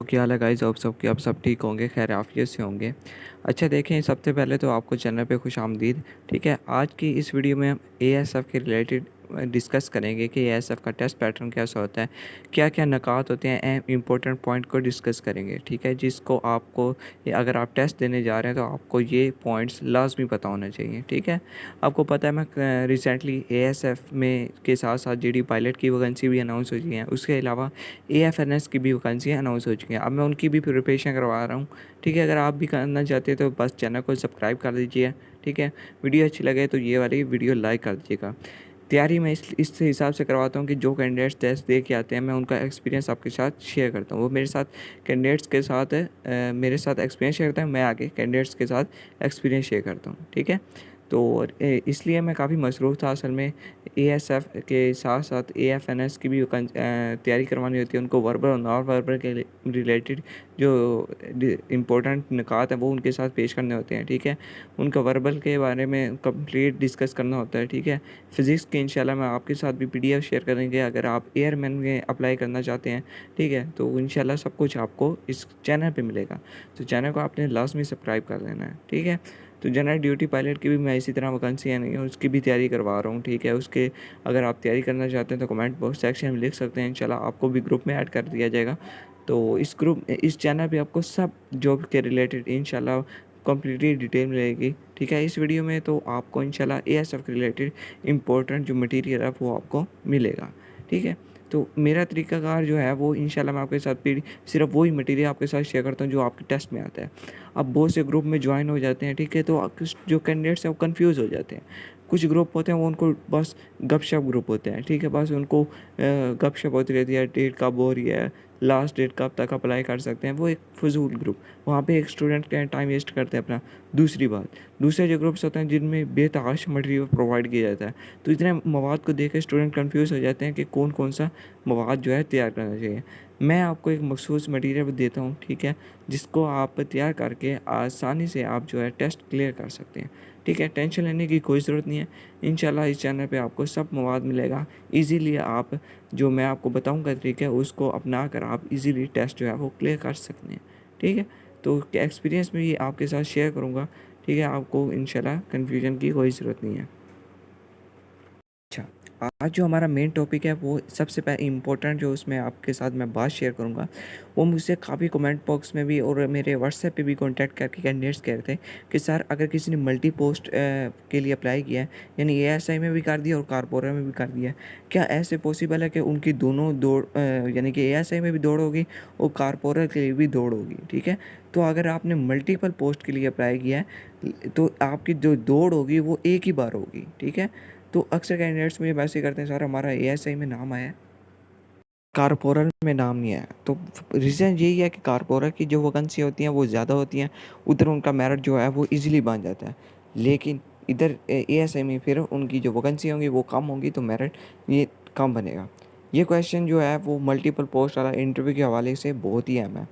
क्या हाल है गाइस। आप सब ठीक होंगे, खैर आफियत से होंगे। अच्छा देखें, सबसे पहले तो आपको चैनल पे खुश आमदीद। ठीक है, आज की इस वीडियो में हम एएसएफ के रिलेटेड डिस्कस करेंगे कि एएसएफ का टेस्ट पैटर्न कैसा होता है, क्या क्या नकात होते हैं, अहम इंपॉर्टेंट पॉइंट को डिस्कस करेंगे। ठीक है, जिसको आपको अगर आप टेस्ट देने जा रहे हैं तो आपको ये पॉइंट्स लाजमी पता होना चाहिए। ठीक है, आपको पता है मैं रिसेंटली एएसएफ में के साथ साथ जीडी पायलट की वैकेंसी भी अनाउंस हो चुकी है, उसके अलावा एएफएनएस की भी वैकेंसियाँ अनाउंस हो चुकी हैं। अब मैं उनकी भी प्रिपरेशन करवा रहा हूँ। ठीक है, अगर आप भी करना चाहते हैं तो बस चैनल को सब्सक्राइब कर दीजिए। ठीक है, वीडियो अच्छी लगे तो ये वाली वीडियो लाइक कर दीजिएगा। तैयारी मैं इस हिसाब से करवाता हूँ कि जो कैंडिडेट्स टेस्ट दे के आते हैं मैं उनका एक्सपीरियंस आपके साथ शेयर करता हूँ। वो मेरे साथ कैंडिडेट्स के साथ मेरे साथ एक्सपीरियंस शेयर करता है, मैं आगे कैंडिडेट्स के साथ एक्सपीरियंस शेयर करता हूँ। ठीक है, तो इसलिए मैं काफ़ी मसरूफ़ था असल में। एएसएफ के साथ साथ एएफएनएस की भी तैयारी करवानी होती है उनको। वर्बल और नॉन वर्बल के रिलेटेड जो इम्पोर्टेंट निकात हैं वो उनके साथ पेश करने होते हैं। ठीक है, उनका वर्बल के बारे में कंप्लीट डिस्कस करना होता है। ठीक है, फ़िज़िक्स के इंशाल्लाह मैं आपके साथ भी पीडीएफ शेयर करेंगे अगर आप एयरमैन में अप्लाई करना चाहते हैं। ठीक है, तो इंशाल्लाह सब कुछ आपको इस चैनल पे मिलेगा, तो चैनल को आपने लाजमी सब्सक्राइब कर लेना है। ठीक है, तो जनरल ड्यूटी पायलट की भी मैं इसी तरह वैकेंसियाँ नहीं है उसकी भी तैयारी करवा रहा हूँ। ठीक है, उसके अगर आप तैयारी करना चाहते हैं तो कमेंट बॉक्स सेक्शन में लिख सकते हैं, इंशाल्लाह आपको भी ग्रुप में ऐड कर दिया जाएगा। तो इस चैनल पे आपको सब जॉब के रिलेटेड इंशाल्लाह कम्प्लीटली डिटेल मिलेगी। ठीक है, इस वीडियो में तो आपको इंशाल्लाह एएसएफ के रिलेटेड इंपॉर्टेंट जो मटेरियल है वो आपको मिलेगा। ठीक है, तो मेरा तरीक़ाकार जो है वो इंशाल्लाह मैं आपके साथ फिर सिर्फ वही मटेरियल आपके साथ शेयर करता हूँ जो आपके टेस्ट में आता है। अब बहुत से ग्रुप में ज्वाइन हो जाते हैं। ठीक है, तो कुछ जो कैंडिडेट्स हैं वो कन्फ्यूज़ हो जाते हैं। कुछ ग्रुप होते हैं वो उनको बस गपशप ग्रुप होते हैं। ठीक है, बस उनको गपशप होती रहती है, डेट कब हो रही है, लास्ट डेट कब तक अप्लाई कर सकते हैं, वो एक फजूल ग्रुप। वहाँ पे एक स्टूडेंट का टाइम वेस्ट करते हैं अपना। दूसरी बात, दूसरे जो ग्रुप्स होते हैं जिनमें बेतहाशा मटेरियल प्रोवाइड किया जाता है, तो इतने मवाद को देख के स्टूडेंट कन्फ्यूज़ हो जाते हैं कि कौन कौन सा मवाद जो है तैयार करना चाहिए। मैं आपको एक मखसूस मटेरियल देता हूँ। ठीक है, जिसको आप तैयार करके आसानी से आप जो है टेस्ट क्लियर कर सकते हैं। ठीक है, टेंशन लेने की कोई ज़रूरत नहीं है। इंशाल्लाह इस चैनल पे आपको सब मवाद मिलेगा। इजीली आप जो मैं आपको बताऊंगा तरीका उसको अपना कर आप इजीली टेस्ट जो है वो क्लियर कर सकते हैं। ठीक है, तो एक्सपीरियंस में ये आपके साथ शेयर करूँगा। ठीक है, आपको इंशाल्लाह कन्फ्यूजन की कोई ज़रूरत नहीं है। अच्छा, आज जो हमारा मेन टॉपिक है वो सबसे पहले इम्पोर्टेंट जो उसमें आपके साथ मैं बात शेयर करूँगा, वो मुझसे काफ़ी कमेंट बॉक्स में भी और मेरे व्हाट्सएप पे भी कांटेक्ट करके कैंडिडेट्स कह रहे थे कि सर अगर किसी ने मल्टी पोस्ट के लिए अप्लाई किया है, यानी एएसआई में भी कर दिया और कारपोरा में भी कर दिया है, क्या ऐसे पॉसिबल है कि उनकी दोनों दौड़ यानी कि एएसआई में भी दौड़ होगी और कारपोरा के लिए भी दौड़ होगी। ठीक है, तो अगर आपने मल्टीपल पोस्ट के लिए अप्लाई किया है तो आपकी जो दौड़ होगी वो एक ही बार होगी। ठीक है, तो अक्सर कैंडिडेट्स मुझे मैसेज करते हैं सर हमारा एएसआई में नाम आया है, कारपोरल में नाम नहीं आया। तो रीज़न यही है कि कारपोरल की जो वैकेंसी होती हैं वो ज़्यादा होती हैं, उधर उनका मेरिट जो है वो इजीली बन जाता है। लेकिन इधर एएसआई में फिर उनकी जो वैकेंसी होंगी वो कम होंगी तो मेरिट ये कम बनेगा। ये क्वेश्चन जो है वो मल्टीपल पोस्ट वाला इंटरव्यू के हवाले से बहुत ही अहम है।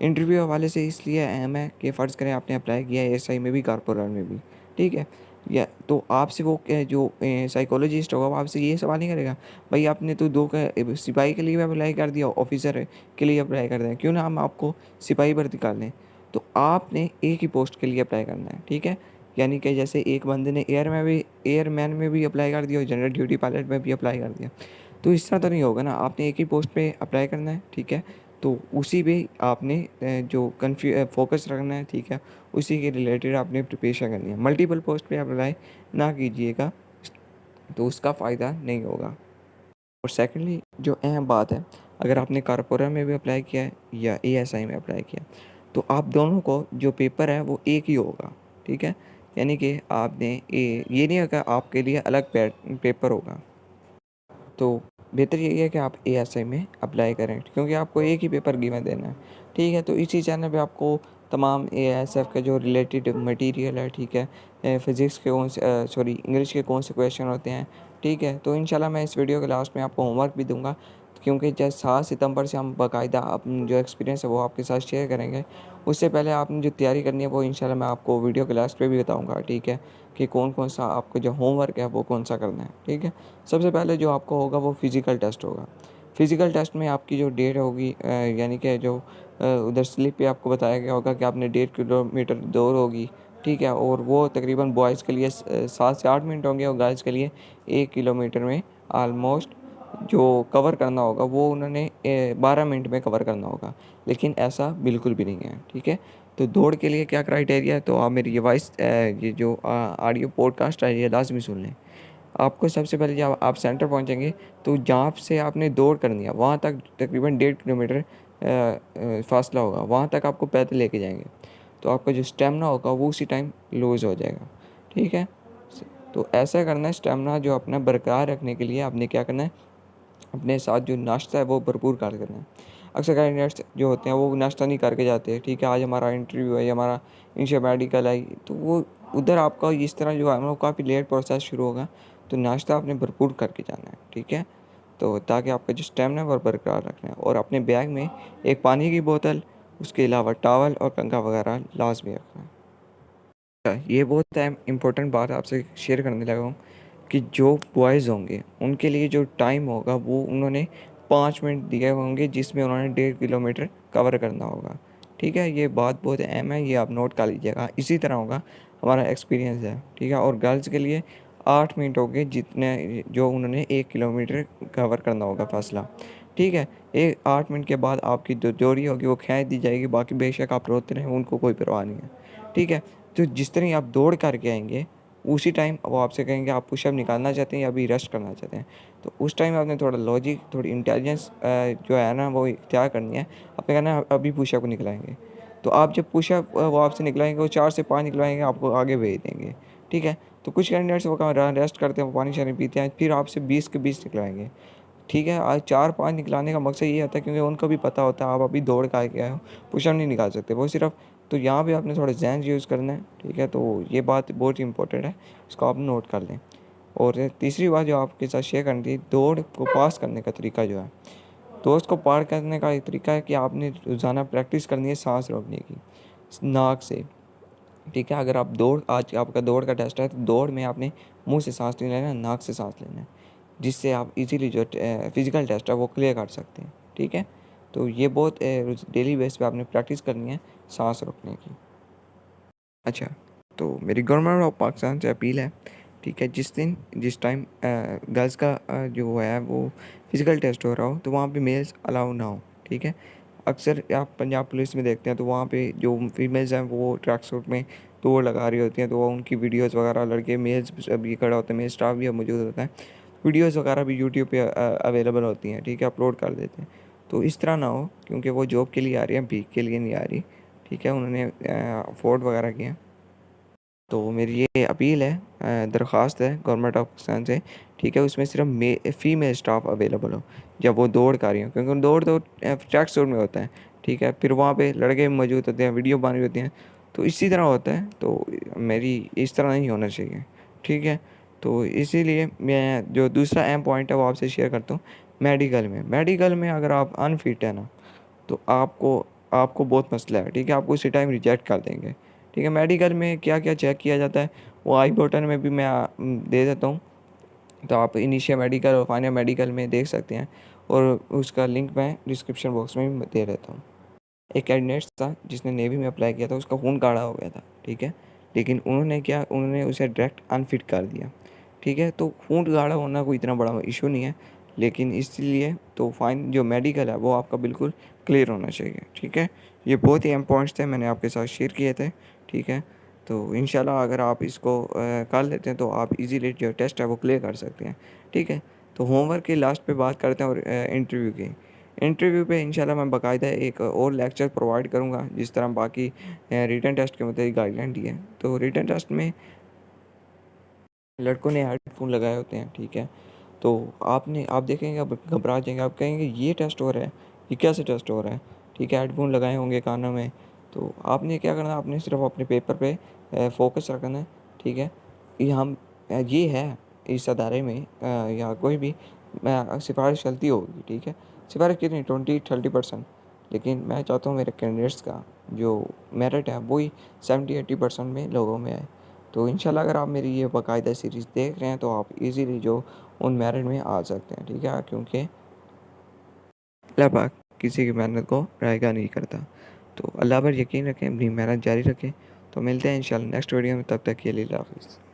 इंटरव्यू हवाले से इसलिए अहम है कि फ़र्ज़ करें आपने अप्लाई किया है एएसआई में भी कारपोरल में भी। ठीक है, या तो आपसे वो जो साइकोलॉजिस्ट होगा वो आपसे ये सवाल नहीं करेगा भाई आपने तो दो का सिपाही के लिए भी अप्लाई कर दिया, ऑफिसर के लिए अप्लाई कर दिया, क्यों ना हम आपको सिपाही भर्ती कर लें। तो आपने एक ही पोस्ट के लिए अप्लाई करना है। ठीक है, यानी कि जैसे एक बंदे ने एयरमैन में भी अप्लाई कर दिया और जनरल ड्यूटी पायलट में भी अप्लाई कर दिया, तो इस तरह तो नहीं होगा ना। आपने एक ही पोस्ट पे अप्लाई करना है। ठीक है, तो उसी पे आपने जो फोकस रखना है। ठीक है, उसी के रिलेटेड आपने प्रिपरेशन करनी है। मल्टीपल पोस्ट पे आप अप्लाई ना कीजिएगा, तो उसका फ़ायदा नहीं होगा। और सेकेंडली जो अहम बात है, अगर आपने कारपोरा में भी अप्लाई किया है या एएसआई में अप्लाई किया, तो आप दोनों को जो पेपर है वो एक ही होगा। ठीक है, यानी कि आपने ये नहीं होगा आपके लिए अलग पेपर होगा। तो बेहतर यही है कि आप एएसआई में अप्लाई करें क्योंकि आपको एक ही पेपर गिवन देना है। ठीक है, तो इसी चैनल पे आपको तमाम एएसएफ के जो रिलेटेड मटेरियल है। ठीक है, फिज़िक्स के सॉरी इंग्लिश के कौन से क्वेश्चन होते हैं। ठीक है, तो इंशाल्लाह मैं इस वीडियो के लास्ट में आपको होमवर्क भी दूंगा, क्योंकि जब 7 सितंबर से हम बाकायदा अपनी जो एक्सपीरियंस है वो आपके साथ शेयर करेंगे। उससे पहले आपने जो तैयारी करनी है वो इंशाल्लाह मैं आपको वीडियो के लास्ट पे भी बताऊंगा। ठीक है, कि कौन कौन सा आपको जो होमवर्क है वो कौन सा करना है। ठीक है, सबसे पहले जो आपको होगा वो फ़िज़िकल टेस्ट होगा। फ़िज़िकल टेस्ट में आपकी जो डेट होगी यानी कि जो उधर स्लिप पे आपको बताया गया होगा कि आपने 1.5 किलोमीटर दौड़ होगी, ठीक है, और वो तकरीबन बॉयज़ के लिए 7 से 8 मिनट होंगे और गर्ल्स के लिए 1 किलोमीटर में आलमोस्ट जो कवर करना होगा वो उन्होंने 12 मिनट में कवर करना होगा। लेकिन ऐसा बिल्कुल भी नहीं है, ठीक है। तो दौड़ के लिए क्या क्राइटेरिया है, तो आप मेरी ये जो ऑडियो पॉडकास्ट है ये लाजमी सुन लें। आपको सबसे पहले जब आप सेंटर पहुंचेंगे तो जहाँ से आपने दौड़ करनी है वहाँ तक तकरीबन 1.5 किलोमीटर फासला होगा, वहाँ तक आपको पैदल लेके जाएंगे। तो आपका जो स्टेमिना होगा वो उसी टाइम लूज़ हो जाएगा, ठीक है। तो ऐसा करना है, स्टेमिना जो अपना बरकरार रखने के लिए आपने क्या करना है, अपने साथ जो नाश्ता है वो भरपूर कर करना है। अक्सर कैंडिडेट्स जो होते हैं वो नाश्ता नहीं करके जाते हैं, ठीक है, आज हमारा इंटरव्यू है, हमारा इंशा मेडिकल है, तो वो उधर आपका इस तरह जो है वो काफ़ी लेट प्रोसेस शुरू होगा। तो नाश्ता आपने भरपूर करके जाना है, ठीक है। तो ताकि आपका जो स्टेमिना है वो बरकरार रखना है, और अपने बैग में एक पानी की बोतल, उसके अलावा टॉवल और कंघा वगैरह लाजमी रखना है। ये बहुत इम्पोर्टेंट बात आपसे शेयर करने लगा हूँ कि जो बॉयज़ होंगे उनके लिए जो टाइम होगा वो उन्होंने 5 मिनट दिए होंगे जिसमें उन्होंने 1.5 किलोमीटर कवर करना होगा, ठीक है। ये बात बहुत अहम है, ये आप नोट कर लीजिएगा। इसी तरह होगा हमारा एक्सपीरियंस है, ठीक है। और गर्ल्स के लिए 8 मिनट हो गए जितने जो उन्होंने 1 किलोमीटर कवर करना होगा फासला, ठीक है। 8 मिनट के बाद आपकी जो जोड़ी होगी वो खींच दी जाएगी, बाकी बेशक आप रोते रहें, उनको कोई परवाह नहीं है, ठीक है। तो जिस तरह ही आप दौड़ करके आएंगे उसी टाइम वो आपसे कहेंगे आप पुशअप निकालना चाहते हैं या अभी रेस्ट करना चाहते हैं। तो उस टाइम आपने थोड़ा लॉजिक, थोड़ी इंटेलिजेंस जो है ना वो इख्तियार करनी है। आपने कहना है अभी पुशअप निकलाएंगे, तो आप जब पुशअप वो आपसे निकलाएंगे, वो 4 से 5 निकलाएंगे, आपको आगे भेज देंगे, ठीक है। तो कुछ कैंडिडेट्स वो कहाँ रेस्ट करते हैं, वो पानी शानी पीते हैं, फिर आपसे 20 के 20 निकलाएंगे, ठीक है। आज 4-5 निकलाने का मकसद ये होता है क्योंकि उनको भी पता होता है आप अभी दौड़ के आए हो, पुशअप नहीं निकाल सकते वो सिर्फ। तो यहाँ पे आपने थोड़ा जहन यूज़ करना है, ठीक है। तो ये बात बहुत ही इंपॉर्टेंट है, इसको आप नोट कर लें। और तीसरी बात जो आपके साथ शेयर करनी थी, दौड़ को पास करने का तरीका जो है, दोस्त को पार करने का एक तरीका है कि आपने रोज़ाना प्रैक्टिस करनी है सांस रोकने की नाक से, ठीक है। अगर आप आज आपका दौड़ का टेस्ट है तो दौड़ में आपने मुंह से सांस नहीं लेना, नाक से सांस लेना है, जिससे आप इजीली जो फिज़िकल टेस्ट है वो क्लियर कर सकते हैं, ठीक है। तो ये बहुत डेली बेस पे आपने प्रैक्टिस करनी है सांस रोकने की। अच्छा, तो मेरी गवर्नमेंट ऑफ पाकिस्तान से अपील है, ठीक है, जिस टाइम गर्ल्स का जो है वो फिज़िकल टेस्ट हो रहा हो तो वहाँ पे मेल्स अलाउ ना हो, ठीक है। अक्सर आप पंजाब पुलिस में देखते हैं तो वहाँ पे जो फीमेल्स हैं वो ट्रैक सूट में दौड़ लगा रही होती हैं, तो वो उनकी वीडियोज़ वगैरह लड़के मेल्स भी खड़ा होते हैं, मेल स्टाफ भी मौजूद होता है, वीडियोज़ वगैरह भी यूट्यूब पे अवेलेबल होती हैं, ठीक है, अपलोड कर देते हैं। तो इस तरह ना हो, क्योंकि वो जॉब के लिए आ रही है, भीख के लिए नहीं आ रही, ठीक है, उन्होंने अफोर्ड वगैरह किया। तो मेरी ये अपील है, दरख्वास्त है गवर्नमेंट ऑफ पाकिस्तान से, ठीक है, उसमें सिर्फ फ़ीमेल स्टाफ अवेलेबल हो जब वो दौड़ कर रही हो, क्योंकि दौड़ तो ट्रैक सूट में होता है, ठीक है, फिर वहाँ पे लड़के भी मौजूद होते हैं, वीडियो बन रही होती हैं, तो इसी तरह होता है। तो मेरी इस तरह नहीं होना चाहिए, ठीक है। तो इसीलिए मैं जो दूसरा अहम पॉइंट है वो आपसे शेयर करता हूँ। मेडिकल में अगर आप अनफिट है ना, तो आपको आपको बहुत मसला है, ठीक है, आपको उसी टाइम रिजेक्ट कर देंगे, ठीक है। मेडिकल में क्या क्या चेक किया जाता है वो आई बटन में भी मैं दे देता हूँ, तो आप इनिशिया मेडिकल और फाइनल मेडिकल में देख सकते हैं, और उसका लिंक मैं डिस्क्रिप्शन बॉक्स में भी दे देता हूँ। एक कैंडिडेट था जिसने नेवी में अप्लाई किया था, उसका खून गाढ़ा हो गया था, ठीक है, लेकिन उन्होंने उसे डायरेक्ट अनफिट कर दिया, ठीक है। तो खून गाढ़ा होना कोई इतना बड़ा इशू नहीं है, लेकिन इसलिए तो फाइन जो मेडिकल है वो आपका बिल्कुल क्लियर होना चाहिए, ठीक है। ये बहुत ही अहम पॉइंट्स थे, मैंने आपके साथ शेयर किए थे, ठीक है। तो इंशाल्लाह अगर आप इसको कर लेते हैं तो आप इजीली जो टेस्ट है वो क्लियर कर सकते हैं, ठीक है। तो होमवर्क की लास्ट पे बात करते हैं, और इंटरव्यू पे इंशाल्लाह मैं बाकायदा एक और लेक्चर प्रोवाइड करूँगा, जिस तरह बाकी रिटन टेस्ट के मतलब गाइडलाइन दी है। तो रिटन टेस्ट में लड़कों ने हेडफोन लगाए होते हैं, ठीक है। तो आप देखेंगे, आप घबरा जाएंगे, आप कहेंगे ये टेस्ट हो रहा है, ये कैसे टेस्ट हो रहा है, ठीक है, हेडफोन लगाए होंगे कानों में। तो आपने क्या करना है, आपने सिर्फ अपने पेपर पे फोकस रखना है, ठीक है। ये हम ये है इस अदारे में या कोई भी सिफारिश चलती होगी, ठीक है, सिफारिश कितनी 20-30%, लेकिन मैं चाहता हूँ मेरे कैंडिडेट्स का जो मेरिट है वही 70-80% में लोगों में आए। तो इंशाल्लाह अगर आप मेरी ये बाकायदा सीरीज़ देख रहे हैं तो आप इजीली जो उन मेरिट में आ सकते हैं, ठीक है, क्योंकि अल्लाह पाक किसी की मेहनत को रायगा नहीं करता। तो अल्लाह पर यकीन रखें, अपनी मेहनत जारी रखें। तो मिलते हैं इंशाल्लाह नेक्स्ट वीडियो में, तब तक के लिए अल्लाह हाफ़िज़।